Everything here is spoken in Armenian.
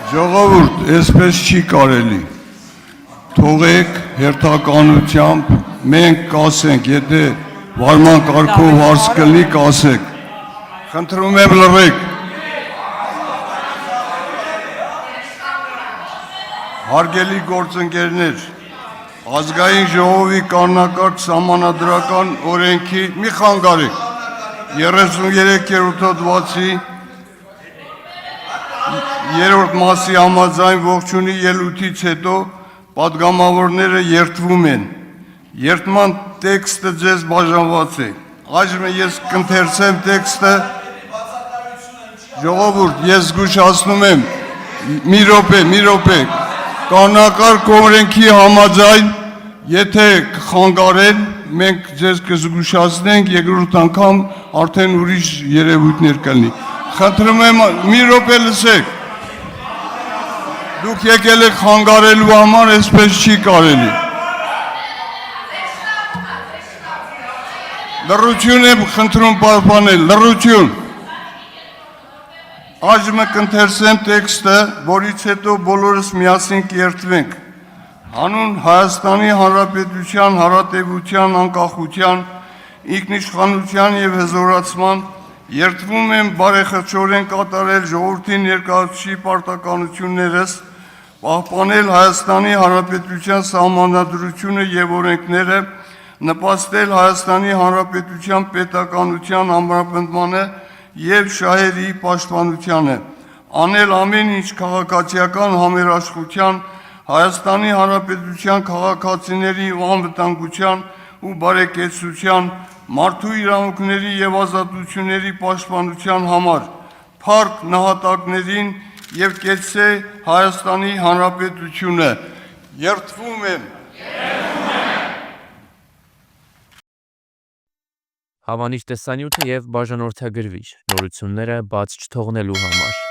Ժողովուրդ, այսպես չի կարելի։ Թողեք հերթականությամբ մենք կասենք, եթե վարման կարգով հարց կլինի, կասեք։ Խնդրում եմ լռեք։ Հարգելի գործընկերներ, Ազգային ժողովի կանոնակարգ սահմանադրական օրենքի մի խանգարեք 33-րդ հոդվածի 3-րդ մասի համաձայն ողջունի ելույթից հետո պատգամավորները երդվում են։ Երդման տեքստը ձեզ բաժանված է։ Այժմ ես կընթերցեմ տեքստը։ Ժողովուրդ, ես զգուշացնում եմ, մի րոպե, կանոնակարգ օրենքի համաձայն, եթե կխանգարեն, մենք ձեզ կզգուշացնենք, երկրորդ անգամ արդեն ուրիշ երևույթներ կլինի։ Խնդրում եմ, մի րոպե լսեք։ Դուք եկել եք խանգարելու համար, այսպես չի կարելի։ Լռություն եմ խնդրում պահպանել, լռություն։ Այժմ կընթերցեմ տեքստը, որից հետո բոլորս միասին կերդվենք։ Հանուն Հայաստանի Հանրապետության հարատևության, անկախության, ինքնիշխանության և հզորացման երդվում եմ բարեխղճորեն կատարել ժողովրդի ներկայացուցիչի պարտականություններս, պահպանել Հայաստանի Հանրապետության սահմանադրությունը և օրենքները, նպաստել Հայաստանի Հանրապետության պետականության ամրապնդմանը և շահերի պաշտպանությանը, անել ամեն ինչ քաղաքացիական համերաշխության, Հայաստանի Հանրապետության քաղաքացիների անվտանգության ու բարեկեցության, մարդու իրավունքների և ազատությունների պաշտպանության համար, փառք նահատակներին և կեցցե Հայաստանի Հանրապետությունը։ Երդվում եմ։ Հավանիչ տեսանյութը և բաժանորդագրվիչ նորությունները բաց չթողնելու համար։